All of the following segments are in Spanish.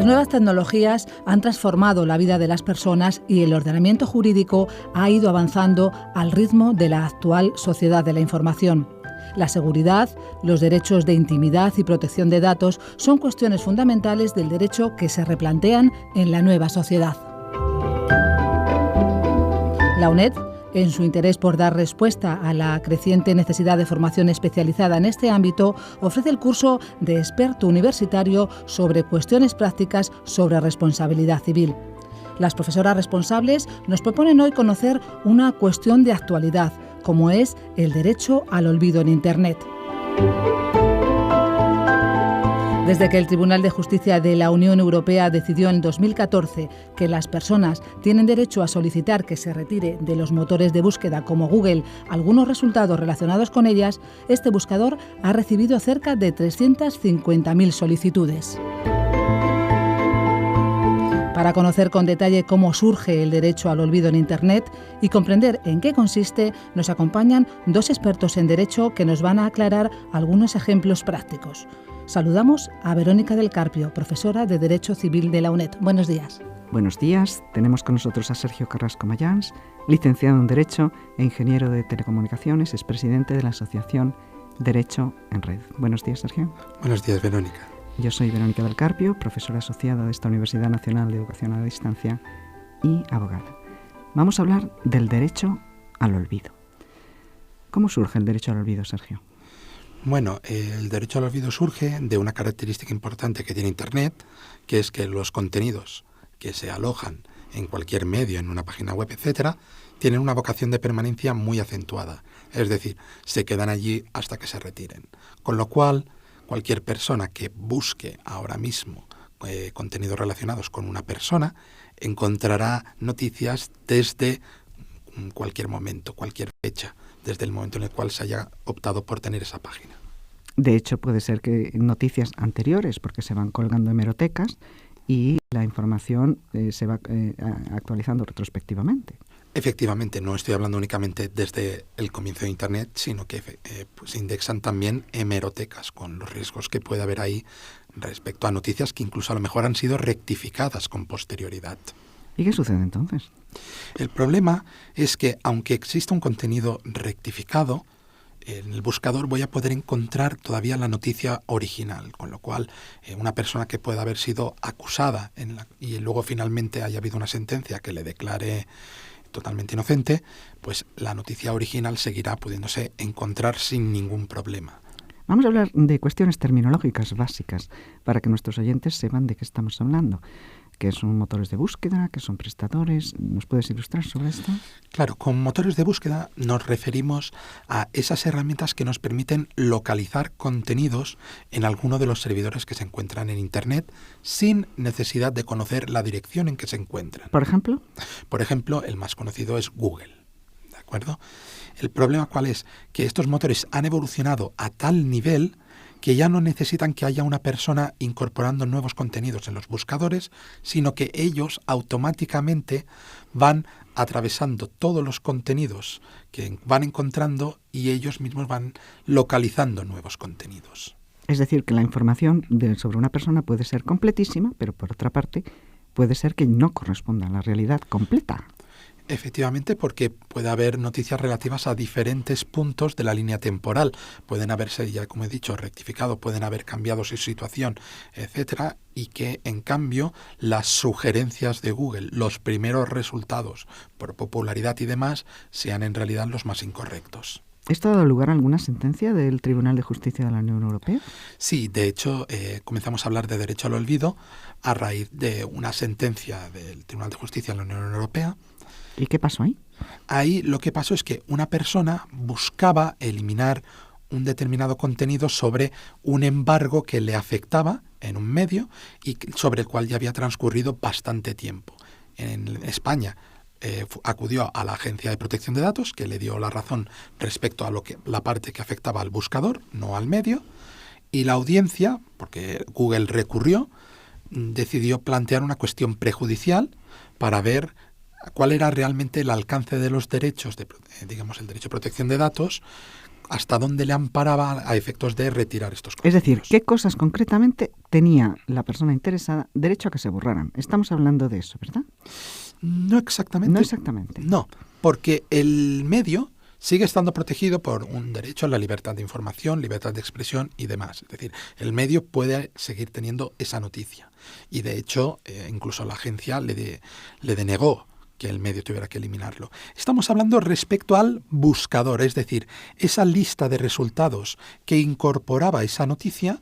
nuevas tecnologías han transformado la vida de las personas y el ordenamiento jurídico ha ido avanzando al ritmo de la actual sociedad de la información. La seguridad, los derechos de intimidad y protección de datos son cuestiones fundamentales del derecho que se replantean en la nueva sociedad. La UNED, en su interés por dar respuesta a la creciente necesidad de formación especializada en este ámbito, ofrece el curso de experto universitario sobre cuestiones prácticas sobre responsabilidad civil. Las profesoras responsables nos proponen hoy conocer una cuestión de actualidad, como es el derecho al olvido en Internet. Desde que el Tribunal de Justicia de la Unión Europea decidió en 2014 que las personas tienen derecho a solicitar que se retire de los motores de búsqueda como Google algunos resultados relacionados con ellas, este buscador ha recibido cerca de 350.000 solicitudes. Para conocer con detalle cómo surge el derecho al olvido en Internet y comprender en qué consiste, nos acompañan dos expertos en derecho que nos van a aclarar algunos ejemplos prácticos. Saludamos a Verónica del Carpio, profesora de Derecho Civil de la UNED. Buenos días. Buenos días. Tenemos con nosotros a Sergio Carrasco Mayans, licenciado en Derecho e ingeniero de Telecomunicaciones, es presidente de la Asociación Derecho en Red. Buenos días, Sergio. Buenos días, Verónica. Yo soy Verónica del Carpio, profesora asociada de esta Universidad Nacional de Educación a la Distancia y abogada. Vamos a hablar del derecho al olvido. ¿Cómo surge el derecho al olvido, Sergio? Bueno, el derecho al olvido surge de una característica importante que tiene Internet, que es que los contenidos que se alojan en cualquier medio, en una página web, etcétera, tienen una vocación de permanencia muy acentuada. Es decir, se quedan allí hasta que se retiren. Con lo cual, cualquier persona que busque ahora mismo contenidos relacionados con una persona encontrará noticias desde cualquier momento, cualquier fecha, desde el momento en el cual se haya optado por tener esa página. De hecho, puede ser que noticias anteriores, porque se van colgando hemerotecas y la información se va actualizando retrospectivamente. Efectivamente, no estoy hablando únicamente desde el comienzo de Internet, sino que se indexan también hemerotecas, con los riesgos que puede haber ahí respecto a noticias que incluso a lo mejor han sido rectificadas con posterioridad. ¿Y qué sucede entonces? El problema es que, aunque exista un contenido rectificado, en el buscador voy a poder encontrar todavía la noticia original, con lo cual una persona que pueda haber sido acusada y luego finalmente haya habido una sentencia que le declare totalmente inocente, pues la noticia original seguirá pudiéndose encontrar sin ningún problema. Vamos a hablar de cuestiones terminológicas básicas para que nuestros oyentes sepan de qué estamos hablando. ¿Qué son motores de búsqueda? ¿Qué son prestadores? ¿Nos puedes ilustrar sobre esto? Claro, con motores de búsqueda nos referimos a esas herramientas que nos permiten localizar contenidos en alguno de los servidores que se encuentran en Internet sin necesidad de conocer la dirección en que se encuentran. ¿Por ejemplo? Por ejemplo, el más conocido es Google, ¿de acuerdo? El problema ¿cuál es? Que estos motores han evolucionado a tal nivel que ya no necesitan que haya una persona incorporando nuevos contenidos en los buscadores, sino que ellos automáticamente van atravesando todos los contenidos que van encontrando y ellos mismos van localizando nuevos contenidos. Es decir, que la información sobre una persona puede ser completísima, pero por otra parte puede ser que no corresponda a la realidad completa. Efectivamente, porque puede haber noticias relativas a diferentes puntos de la línea temporal. Pueden haberse, ya como he dicho, rectificado, pueden haber cambiado su situación, etcétera, y que, en cambio, las sugerencias de Google, los primeros resultados por popularidad y demás, sean en realidad los más incorrectos. ¿Esto ha dado lugar a alguna sentencia del Tribunal de Justicia de la Unión Europea? Sí, de hecho, comenzamos a hablar de derecho al olvido a raíz de una sentencia del Tribunal de Justicia de la Unión Europea. ¿Y qué pasó ahí? Ahí lo que pasó es que una persona buscaba eliminar un determinado contenido sobre un embargo que le afectaba en un medio y sobre el cual ya había transcurrido bastante tiempo. En España acudió a la Agencia de Protección de Datos, que le dio la razón respecto a la parte que afectaba al buscador, no al medio, y la audiencia, porque Google recurrió, decidió plantear una cuestión prejudicial para ver cuál era realmente el alcance de los derechos, el derecho de protección de datos, hasta dónde le amparaba a efectos de retirar estos contenidos. Es decir, ¿qué cosas concretamente tenía la persona interesada derecho a que se borraran? Estamos hablando de eso, ¿verdad? No exactamente. No exactamente. No, porque el medio sigue estando protegido por un derecho a la libertad de información, libertad de expresión y demás. Es decir, el medio puede seguir teniendo esa noticia. Y de hecho, incluso la agencia le denegó que el medio tuviera que eliminarlo. Estamos hablando respecto al buscador, es decir, esa lista de resultados que incorporaba esa noticia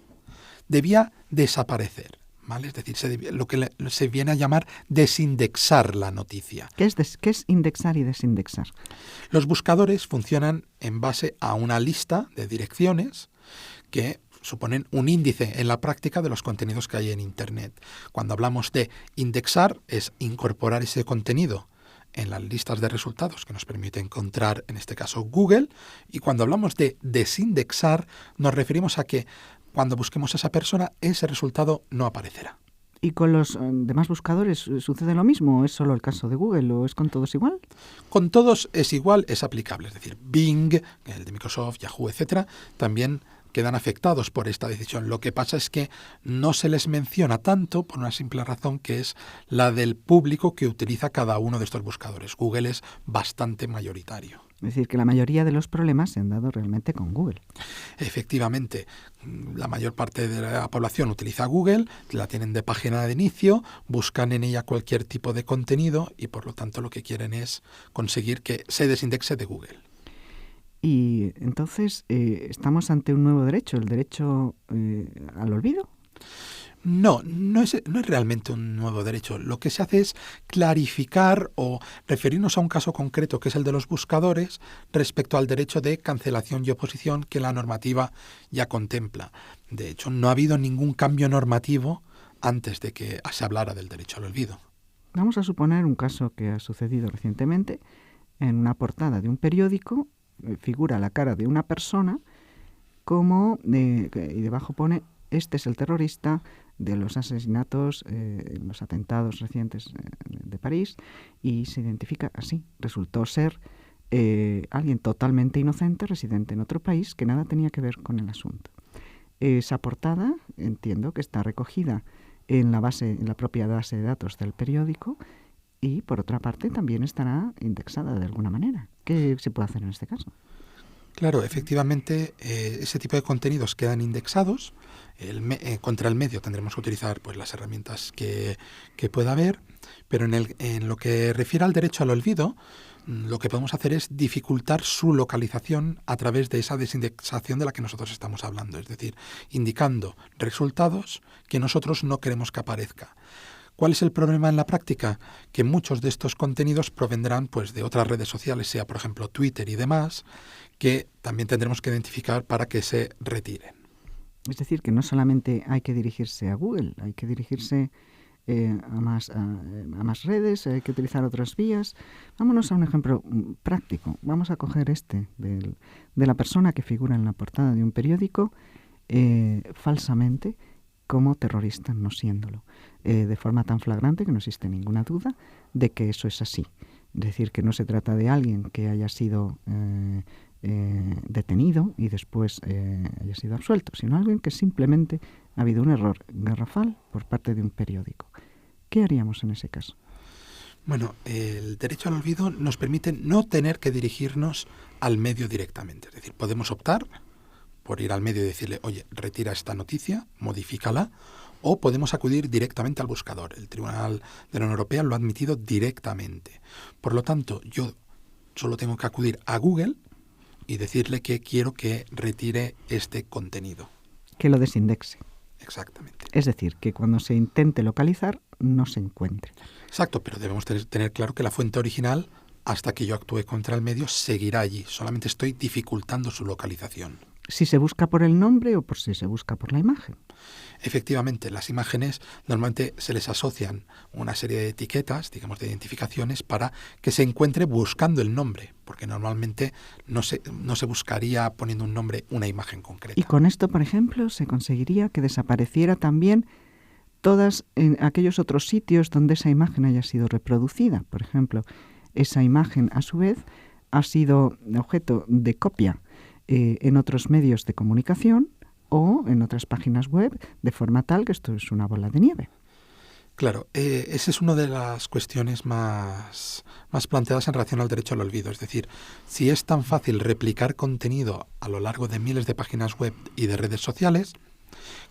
debía desaparecer, ¿vale? Es decir, lo que se viene a llamar desindexar la noticia. ¿Qué es indexar y desindexar? Los buscadores funcionan en base a una lista de direcciones que suponen un índice en la práctica de los contenidos que hay en Internet. Cuando hablamos de indexar, es incorporar ese contenido en las listas de resultados que nos permite encontrar, en este caso, Google. Y cuando hablamos de desindexar, nos referimos a que cuando busquemos a esa persona, ese resultado no aparecerá. ¿Y con los demás buscadores sucede lo mismo? ¿O es solo el caso de Google o es con todos igual? Con todos es igual, es aplicable. Es decir, Bing, el de Microsoft, Yahoo, etcétera, también quedan afectados por esta decisión. Lo que pasa es que no se les menciona tanto por una simple razón, que es la del público que utiliza cada uno de estos buscadores. Google es bastante mayoritario. Es decir, que la mayoría de los problemas se han dado realmente con Google. Efectivamente, la mayor parte de la población utiliza Google, la tienen de página de inicio, buscan en ella cualquier tipo de contenido y por lo tanto lo que quieren es conseguir que se desindexe de Google. Y entonces, ¿estamos ante un nuevo derecho, el derecho al olvido? No es realmente un nuevo derecho. Lo que se hace es clarificar o referirnos a un caso concreto, que es el de los buscadores, respecto al derecho de cancelación y oposición que la normativa ya contempla. De hecho, no ha habido ningún cambio normativo antes de que se hablara del derecho al olvido. Vamos a suponer un caso que ha sucedido recientemente. En una portada de un periódico figura la cara de una persona y debajo pone: este es el terrorista de los asesinatos, los atentados recientes de París, y se identifica así. Resultó ser alguien totalmente inocente, residente en otro país, que nada tenía que ver con el asunto. Esa portada, entiendo que está recogida en la propia base de datos del periódico, y por otra parte también estará indexada de alguna manera. ¿Qué se puede hacer en este caso? Claro, efectivamente, ese tipo de contenidos quedan indexados. Contra el medio tendremos que utilizar pues las herramientas que pueda haber, pero en lo que refiere al derecho al olvido, lo que podemos hacer es dificultar su localización a través de esa desindexación de la que nosotros estamos hablando, es decir, indicando resultados que nosotros no queremos que aparezca. ¿Cuál es el problema en la práctica? Que muchos de estos contenidos provendrán pues de otras redes sociales, sea por ejemplo Twitter y demás, que también tendremos que identificar para que se retiren. Es decir, que no solamente hay que dirigirse a Google, hay que dirigirse a más redes, hay que utilizar otras vías. Vámonos a un ejemplo práctico. Vamos a coger de la persona que figura en la portada de un periódico falsamente como terrorista, no siéndolo, de forma tan flagrante que no existe ninguna duda de que eso es así. Es decir, que no se trata de alguien que haya sido detenido y después haya sido absuelto, sino alguien que simplemente ha habido un error garrafal por parte de un periódico. ¿Qué haríamos en ese caso? Bueno, el derecho al olvido nos permite no tener que dirigirnos al medio directamente. Es decir, podemos optar por ir al medio y decirle: oye, retira esta noticia, modifícala, o podemos acudir directamente al buscador. El Tribunal de la Unión Europea lo ha admitido directamente. Por lo tanto, yo solo tengo que acudir a Google y decirle que quiero que retire este contenido. Que lo desindexe. Exactamente. Es decir, que cuando se intente localizar, no se encuentre. Exacto, pero debemos tener claro que la fuente original, hasta que yo actúe contra el medio, seguirá allí. Solamente estoy dificultando su localización. Si se busca por el nombre o por si se busca por la imagen. Efectivamente, las imágenes normalmente se les asocian una serie de etiquetas, digamos de identificaciones, para que se encuentre buscando el nombre, porque normalmente no se buscaría poniendo un nombre una imagen concreta. Y con esto, por ejemplo, se conseguiría que desapareciera también todos aquellos otros sitios donde esa imagen haya sido reproducida. Por ejemplo, esa imagen, a su vez, ha sido objeto de copia en otros medios de comunicación o en otras páginas web, de forma tal que esto es una bola de nieve. Claro, esa es una de las cuestiones más planteadas en relación al derecho al olvido. Es decir, si es tan fácil replicar contenido a lo largo de miles de páginas web y de redes sociales,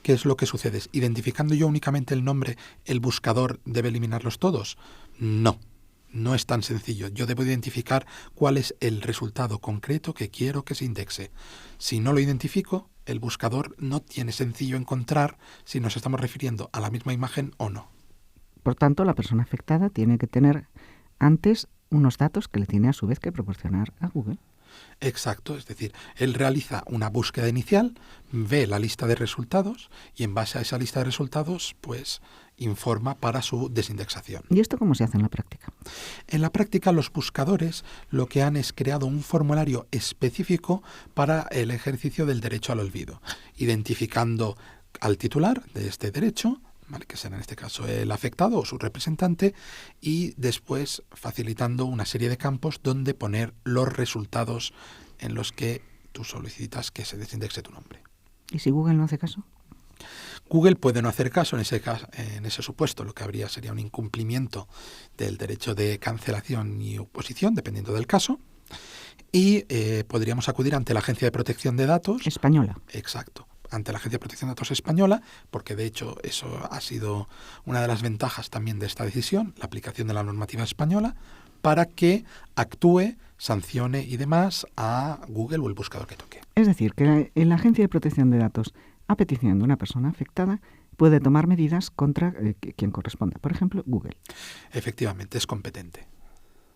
¿qué es lo que sucede? ¿Identificando yo únicamente el nombre, el buscador debe eliminarlos todos? No, no es tan sencillo. Yo debo identificar cuál es el resultado concreto que quiero que se indexe. Si no lo identifico, el buscador no tiene sencillo encontrar si nos estamos refiriendo a la misma imagen o no. Por tanto, la persona afectada tiene que tener antes unos datos que le tiene a su vez que proporcionar a Google. Exacto, es decir, él realiza una búsqueda inicial, ve la lista de resultados y en base a esa lista de resultados, pues informa para su desindexación. ¿Y esto cómo se hace en la práctica? En la práctica, los buscadores lo que han es creado un formulario específico para el ejercicio del derecho al olvido, identificando al titular de este derecho, ¿vale?, que será en este caso el afectado o su representante, y después facilitando una serie de campos donde poner los resultados en los que tú solicitas que se desindexe tu nombre. ¿Y si Google no hace caso? Google puede no hacer caso en ese supuesto. Lo que habría sería un incumplimiento del derecho de cancelación y oposición, dependiendo del caso, y podríamos acudir ante la Agencia de Protección de Datos Española. Exacto, ante la Agencia de Protección de Datos española, porque de hecho eso ha sido una de las ventajas también de esta decisión, la aplicación de la normativa española, para que actúe, sancione y demás a Google o el buscador que toque. Es decir, que la Agencia de Protección de Datos, a petición de una persona afectada, puede tomar medidas contra quien corresponda, por ejemplo, Google. Efectivamente, es competente.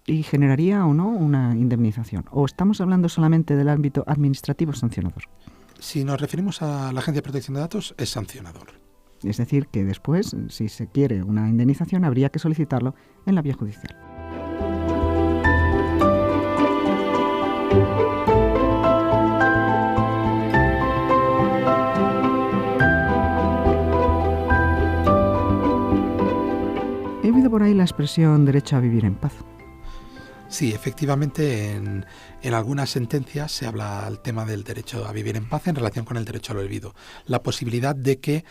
¿Y generaría o no una indemnización? ¿O estamos hablando solamente del ámbito administrativo sancionador? Si nos referimos a la Agencia de Protección de Datos, es sancionador. Es decir, que después, si se quiere una indemnización, habría que solicitarlo en la vía judicial. He oído por ahí la expresión derecho a vivir en paz. Sí, efectivamente, en algunas sentencias se habla del tema del derecho a vivir en paz en relación con el derecho al olvido. La posibilidad de que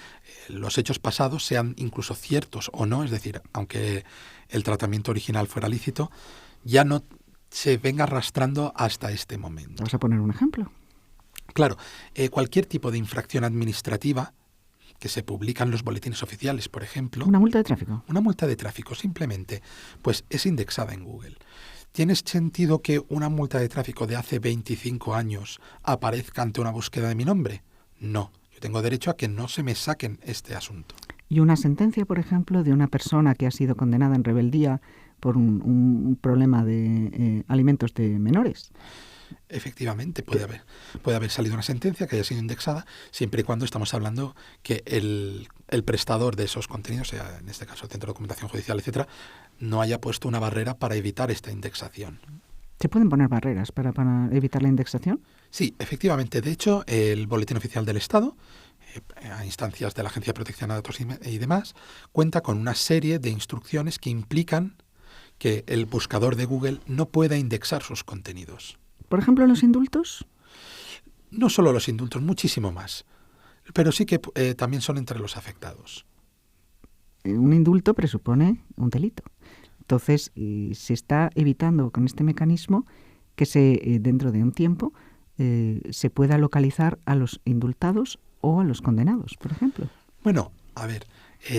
los hechos pasados sean incluso ciertos o no, es decir, aunque el tratamiento original fuera lícito, ya no se venga arrastrando hasta este momento. ¿Vas a poner un ejemplo? Claro, cualquier tipo de infracción administrativa que se publica en los boletines oficiales, por ejemplo. ¿Una multa de tráfico? Una multa de tráfico, simplemente, pues es indexada en Google. ¿Tiene sentido que una multa de tráfico de hace 25 años aparezca ante una búsqueda de mi nombre? No, yo tengo derecho a que no se me saquen este asunto. ¿Y una sentencia, por ejemplo, de una persona que ha sido condenada en rebeldía por un problema de alimentos de menores? Efectivamente, puede haber salido una sentencia que haya sido indexada, siempre y cuando estamos hablando que el prestador de esos contenidos, sea en este caso el Centro de Documentación Judicial, etcétera, no haya puesto una barrera para evitar esta indexación. ¿Se pueden poner barreras para evitar la indexación? Sí, efectivamente. De hecho, el Boletín Oficial del Estado, a instancias de la Agencia de Protección de Datos y demás, cuenta con una serie de instrucciones que implican que el buscador de Google no pueda indexar sus contenidos. Por ejemplo, los indultos. No solo los indultos, muchísimo más. Pero sí que también son entre los afectados. Un indulto presupone un delito. Entonces, se está evitando con este mecanismo que dentro de un tiempo se pueda localizar a los indultados o a los condenados, por ejemplo. Bueno, a ver,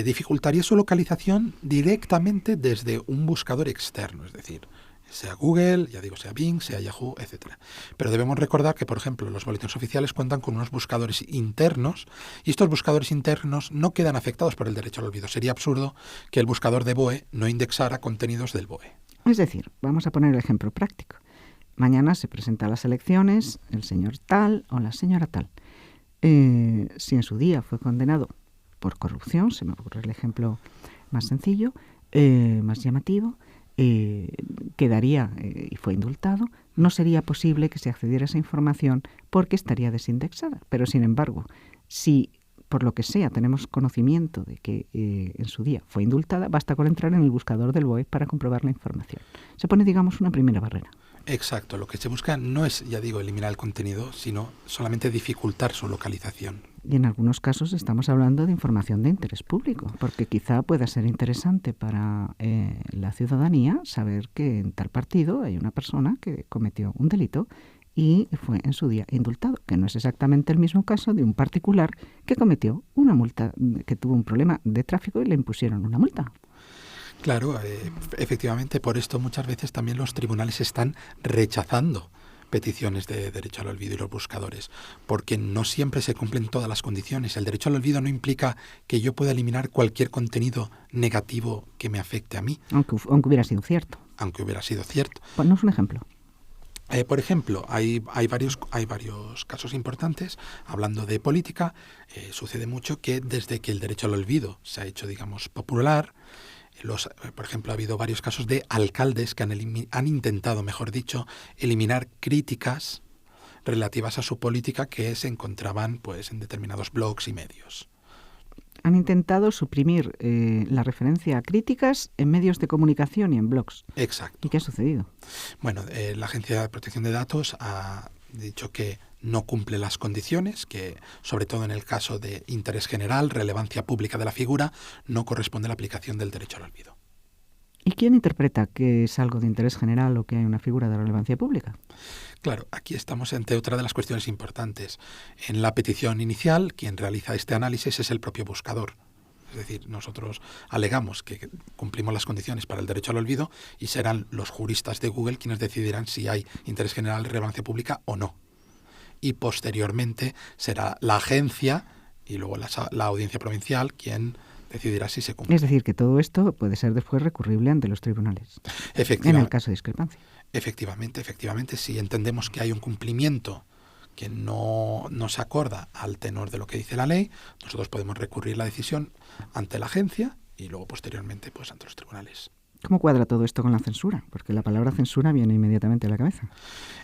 dificultaría su localización directamente desde un buscador externo, es decir, sea Google, ya digo, sea Bing, sea Yahoo, etcétera. Pero debemos recordar que, por ejemplo, los boletines oficiales cuentan con unos buscadores internos y estos buscadores internos no quedan afectados por el derecho al olvido. Sería absurdo que el buscador de BOE no indexara contenidos del BOE. Es decir, vamos a poner el ejemplo práctico. Mañana se presentan las elecciones, el señor tal o la señora tal. Si en su día fue condenado por corrupción, se me ocurre el ejemplo más sencillo, más llamativo, quedaría y fue indultado, no sería posible que se accediera a esa información porque estaría desindexada. Pero, sin embargo, si por lo que sea tenemos conocimiento de que en su día fue indultada, basta con entrar en el buscador del BOE para comprobar la información. Se pone, digamos, una primera barrera. Exacto, lo que se busca no es, ya digo, eliminar el contenido, sino solamente dificultar su localización. Y en algunos casos estamos hablando de información de interés público, porque quizá pueda ser interesante para la ciudadanía saber que en tal partido hay una persona que cometió un delito y fue en su día indultado, que no es exactamente el mismo caso de un particular que cometió una multa, que tuvo un problema de tráfico y le impusieron una multa. Claro, efectivamente, por esto muchas veces también los tribunales están rechazando peticiones de derecho al olvido y los buscadores, porque no siempre se cumplen todas las condiciones. El derecho al olvido no implica que yo pueda eliminar cualquier contenido negativo que me afecte a mí. Aunque hubiera sido cierto. Aunque hubiera sido cierto. Ponnos un ejemplo. Por ejemplo, hay varios casos importantes. Hablando de política, sucede mucho que desde que el derecho al olvido se ha hecho, digamos, popular, por ejemplo, ha habido varios casos de alcaldes que han intentado, mejor dicho, eliminar críticas relativas a su política que se encontraban pues en determinados blogs y medios. Han intentado suprimir la referencia a críticas en medios de comunicación y en blogs. Exacto. ¿Y qué ha sucedido? Bueno, la Agencia de Protección de Datos ha dicho que no cumple las condiciones, que sobre todo en el caso de interés general, relevancia pública de la figura, no corresponde la aplicación del derecho al olvido. ¿Y quién interpreta que es algo de interés general o que hay una figura de relevancia pública? Claro, aquí estamos ante otra de las cuestiones importantes. En la petición inicial, quien realiza este análisis es el propio buscador. Es decir, nosotros alegamos que cumplimos las condiciones para el derecho al olvido y serán los juristas de Google quienes decidirán si hay interés general, relevancia pública o no. Y posteriormente será la agencia y luego la audiencia provincial quien decidirá si se cumple. Es decir, que todo esto puede ser después recurrible ante los tribunales. En el caso de discrepancia. Efectivamente, si entendemos que hay un cumplimiento que no se acorda al tenor de lo que dice la ley, nosotros podemos recurrir la decisión ante la agencia y luego posteriormente pues ante los tribunales. ¿Cómo cuadra todo esto con la censura? Porque la palabra censura viene inmediatamente a la cabeza.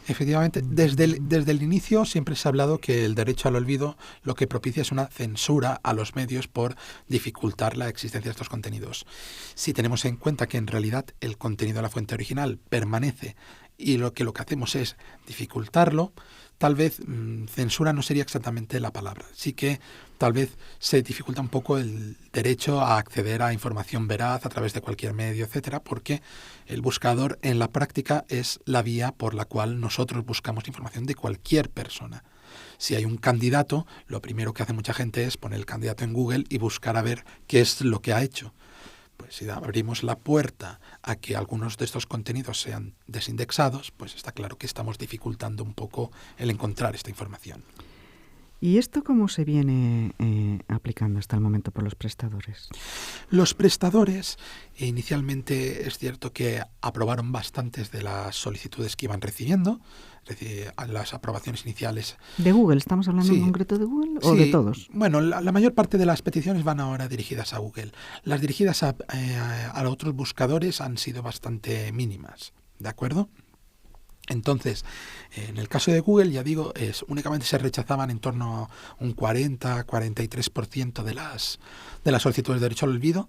Efectivamente, desde el inicio siempre se ha hablado que el derecho al olvido lo que propicia es una censura a los medios por dificultar la existencia de estos contenidos. Si tenemos en cuenta que en realidad el contenido de la fuente original permanece y lo que hacemos es dificultarlo, tal vez censura no sería exactamente la palabra. Sí que tal vez se dificulta un poco el derecho a acceder a información veraz a través de cualquier medio, etcétera, porque el buscador en la práctica es la vía por la cual nosotros buscamos información de cualquier persona. Si hay un candidato, lo primero que hace mucha gente es poner el candidato en Google y buscar a ver qué es lo que ha hecho. Pues si abrimos la puerta a que algunos de estos contenidos sean desindexados, pues está claro que estamos dificultando un poco el encontrar esta información. ¿Y esto cómo se viene aplicando hasta el momento por los prestadores? Los prestadores inicialmente es cierto que aprobaron bastantes de las solicitudes que iban recibiendo, es decir, las aprobaciones iniciales. ¿De Google? ¿Estamos hablando en concreto de Google o de todos? Bueno, la mayor parte de las peticiones van ahora dirigidas a Google. Las dirigidas a otros buscadores han sido bastante mínimas, ¿de acuerdo? Entonces, en el caso de Google, ya digo, únicamente se rechazaban en torno a un 40-43% de las solicitudes de derecho al olvido,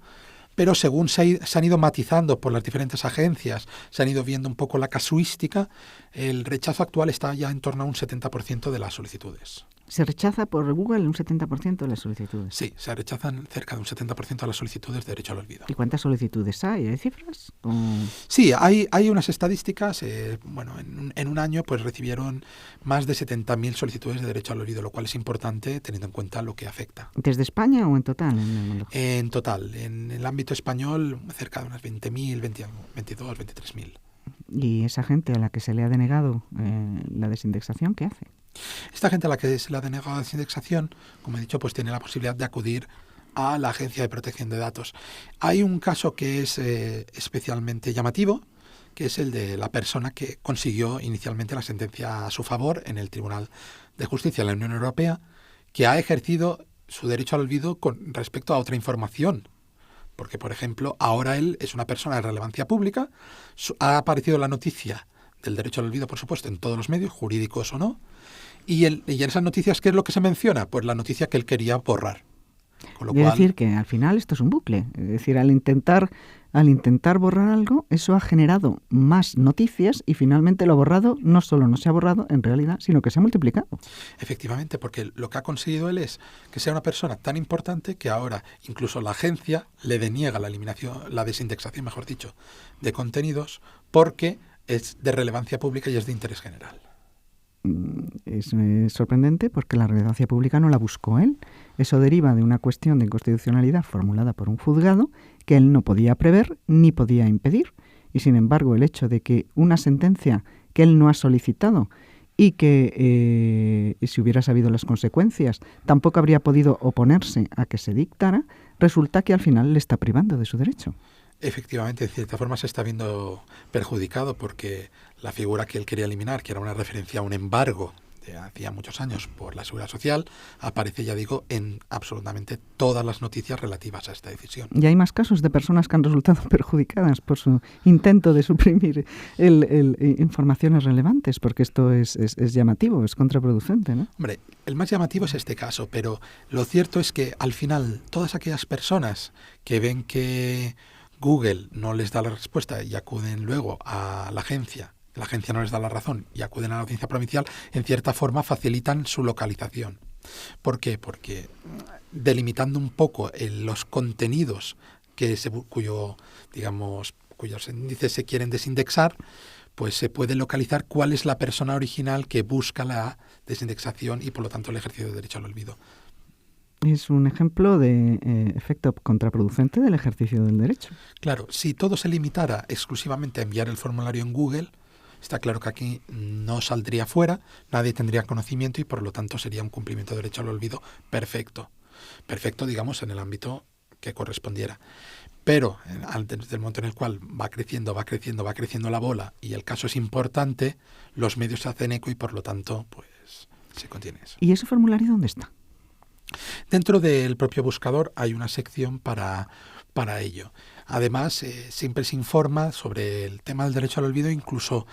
pero según se han ido matizando por las diferentes agencias, se han ido viendo un poco la casuística, el rechazo actual está ya en torno a un 70% de las solicitudes. ¿Se rechaza por Google un 70% de las solicitudes? Sí, se rechazan cerca de un 70% de las solicitudes de derecho al olvido. ¿Y cuántas solicitudes hay? ¿Hay cifras? Sí, hay unas estadísticas. En un año pues recibieron más de 70.000 solicitudes de derecho al olvido, lo cual es importante teniendo en cuenta lo que afecta. ¿Desde España o en total? En total. En el ámbito español, cerca de unas 20.000, 22, 23.000. ¿Y esa gente a la que se le ha denegado la desindexación, qué hace? Esta gente a la que se le ha denegado la desindexación, como he dicho, pues tiene la posibilidad de acudir a la Agencia de Protección de Datos. Hay un caso que es especialmente llamativo, que es el de la persona que consiguió inicialmente la sentencia a su favor en el Tribunal de Justicia de la Unión Europea, que ha ejercido su derecho al olvido con respecto a otra información. Porque, por ejemplo, ahora él es una persona de relevancia pública, ha aparecido la noticia del derecho al olvido, por supuesto, en todos los medios, jurídicos o no, y en esas noticias, ¿qué es lo que se menciona? Pues la noticia que él quería borrar. Con lo cual, decir que al final esto es un bucle. Es decir, al intentar al intentar borrar algo, eso ha generado más noticias y finalmente lo borrado no solo no se ha borrado en realidad, sino que se ha multiplicado. Efectivamente, porque lo que ha conseguido él es que sea una persona tan importante que ahora incluso la agencia le deniega la eliminación, la desindexación, mejor dicho, de contenidos porque es de relevancia pública y es de interés general. Es sorprendente porque la relevancia pública no la buscó él. Eso deriva de una cuestión de inconstitucionalidad formulada por un juzgado que él no podía prever ni podía impedir. Y sin embargo, el hecho de que una sentencia que él no ha solicitado y que si hubiera sabido las consecuencias tampoco habría podido oponerse a que se dictara, resulta que al final le está privando de su derecho. Efectivamente, de cierta forma se está viendo perjudicado porque la figura que él quería eliminar, que era una referencia a un embargo de hacía muchos años por la Seguridad Social, aparece, ya digo, en absolutamente todas las noticias relativas a esta decisión. Y hay más casos de personas que han resultado perjudicadas por su intento de suprimir informaciones relevantes, porque esto es llamativo, es contraproducente, ¿no? Hombre, el más llamativo es este caso, pero lo cierto es que al final todas aquellas personas que ven que Google no les da la respuesta y acuden luego a la agencia no les da la razón y acuden a la audiencia provincial, en cierta forma facilitan su localización. ¿Por qué? Porque delimitando un poco los contenidos cuyos índices se quieren desindexar, pues se puede localizar cuál es la persona original que busca la desindexación y por lo tanto el ejercicio del derecho al olvido. Es un ejemplo de efecto contraproducente del ejercicio del derecho. Claro, si todo se limitara exclusivamente a enviar el formulario en Google, está claro que aquí no saldría fuera, nadie tendría conocimiento y por lo tanto sería un cumplimiento de derecho al olvido perfecto. Perfecto, digamos, en el ámbito que correspondiera. Pero desde el momento en el cual va creciendo la bola y el caso es importante, los medios se hacen eco y por lo tanto pues se contiene eso. ¿Y ese formulario dónde está? Dentro del propio buscador hay una sección para ello. Además, siempre se informa sobre el tema del derecho al olvido, incluso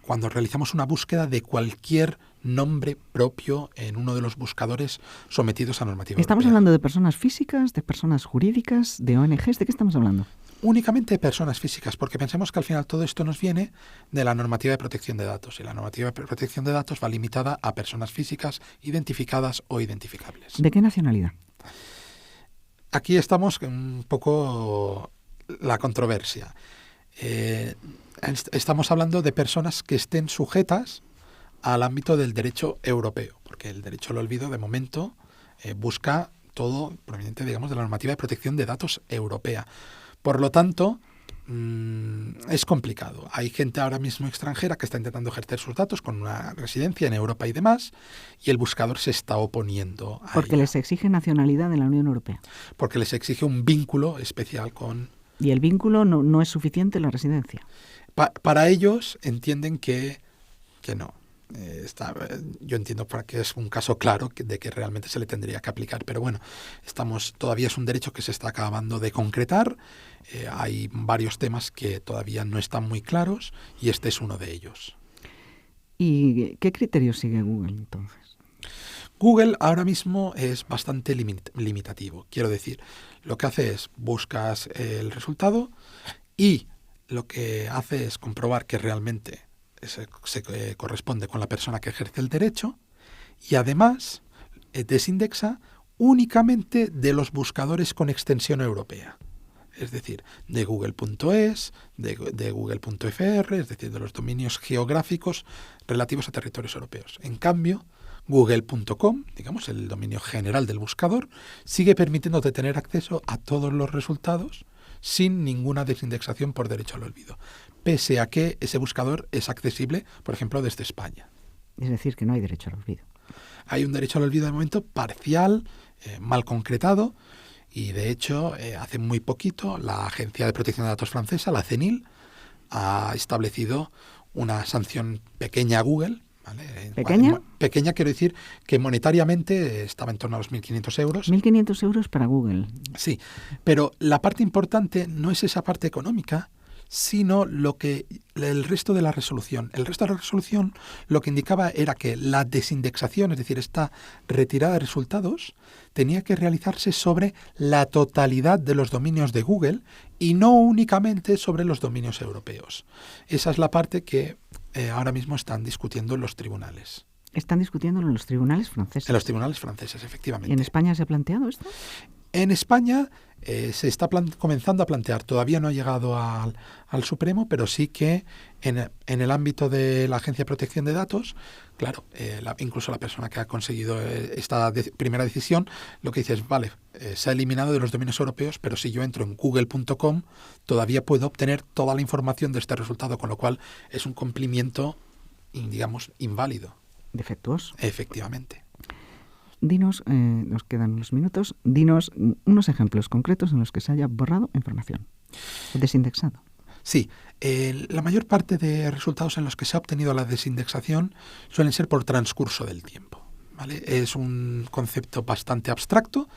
cuando realizamos una búsqueda de cualquier nombre propio en uno de los buscadores sometidos a normativa ¿Estamos europea. hablando de personas físicas, de personas jurídicas, de ONGs? ¿De qué estamos hablando? Únicamente de personas físicas, porque pensemos que al final todo esto nos viene de la normativa de protección de datos, y la normativa de protección de datos va limitada a personas físicas identificadas o identificables. ¿De qué nacionalidad? Aquí estamos un poco la controversia. Estamos hablando de personas que estén sujetas al ámbito del derecho europeo, porque el derecho al olvido, de momento, busca todo proveniente, digamos, de la normativa de protección de datos europea. Por lo tanto, es complicado. Hay gente ahora mismo extranjera que está intentando ejercer sus datos con una residencia en Europa y demás, y el buscador se está oponiendo a Porque ello. les exige nacionalidad en la Unión Europea. Porque les exige un vínculo especial con... Y el vínculo no es suficiente la residencia. Para ellos entienden que no. Yo entiendo que es un caso claro de que realmente se le tendría que aplicar, pero bueno, todavía es un derecho que se está acabando de concretar. Hay varios temas que todavía no están muy claros y este es uno de ellos. ¿Y qué criterios sigue Google entonces? Google ahora mismo es bastante limitativo. Quiero decir, lo que hace es buscas el resultado y lo que hace es comprobar que realmente se corresponde con la persona que ejerce el derecho y además desindexa únicamente de los buscadores con extensión europea. Es decir, de google.es, de google.fr, es decir, de los dominios geográficos relativos a territorios europeos. En cambio, google.com, digamos, el dominio general del buscador, sigue permitiéndote tener acceso a todos los resultados sin ninguna desindexación por derecho al olvido, pese a que ese buscador es accesible, por ejemplo, desde España. Es decir, que no hay derecho al olvido. Hay un derecho al olvido de momento parcial, mal concretado, y de hecho, hace muy poquito, la Agencia de Protección de Datos francesa, la CNIL, ha establecido una sanción pequeña a Google. ¿Vale? ¿Pequeña? Pequeña, quiero decir que monetariamente estaba en torno a los 1.500 euros. 1.500 euros para Google. Sí, pero la parte importante no es esa parte económica, sino el resto de la resolución. El resto de la resolución lo que indicaba era que la desindexación, es decir, esta retirada de resultados, tenía que realizarse sobre la totalidad de los dominios de Google y no únicamente sobre los dominios europeos. Esa es la parte que ahora mismo están discutiendo en los tribunales. Están discutiendo en los tribunales franceses. En los tribunales franceses, efectivamente. ¿Y en España se ha planteado esto? En España se está comenzando a plantear, todavía no ha llegado al Supremo, pero sí que en el ámbito de la Agencia de Protección de Datos, claro, incluso la persona que ha conseguido esta primera decisión, lo que dice es, vale, se ha eliminado de los dominios europeos, pero si yo entro en google.com, todavía puedo obtener toda la información de este resultado, con lo cual es un cumplimiento, digamos, inválido. Defectuoso. Efectivamente. Dinos, nos quedan unos minutos, dinos unos ejemplos concretos en los que se haya borrado información, desindexado. Sí, la mayor parte de resultados en los que se ha obtenido la desindexación suelen ser por transcurso del tiempo, ¿vale? Es un concepto bastante abstracto,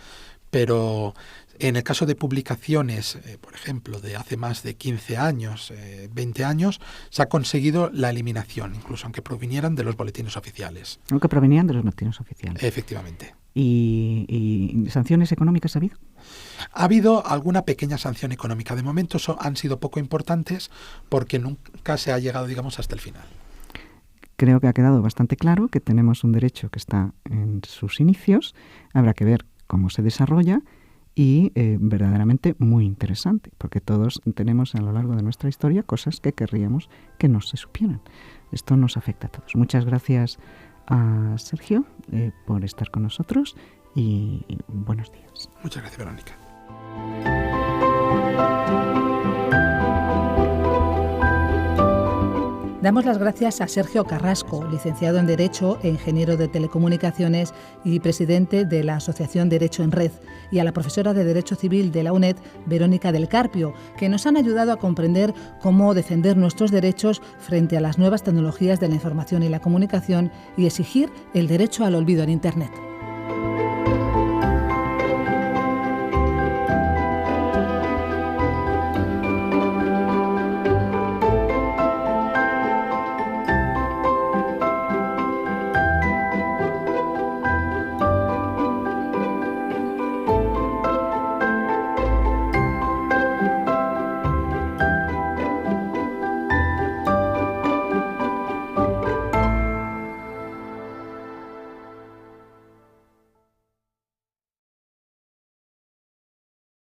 pero en el caso de publicaciones, por ejemplo, de hace más de 15 años, 20 años, se ha conseguido la eliminación, incluso aunque provinieran de los boletines oficiales. Aunque provenían de los boletines oficiales. Efectivamente. ¿Y sanciones económicas ha habido? Ha habido alguna pequeña sanción económica. De momento han sido poco importantes porque nunca se ha llegado, digamos, hasta el final. Creo que ha quedado bastante claro que tenemos un derecho que está en sus inicios. Habrá que ver cómo se desarrolla y verdaderamente muy interesante, porque todos tenemos a lo largo de nuestra historia cosas que querríamos que no se supieran. Esto nos afecta a todos. Muchas gracias a Sergio por estar con nosotros y buenos días. Muchas gracias, Verónica. Damos las gracias a Sergio Carrasco, licenciado en Derecho e ingeniero de Telecomunicaciones y presidente de la Asociación Derecho en Red, y a la profesora de Derecho Civil de la UNED, Verónica del Carpio, que nos han ayudado a comprender cómo defender nuestros derechos frente a las nuevas tecnologías de la información y la comunicación y exigir el derecho al olvido en Internet.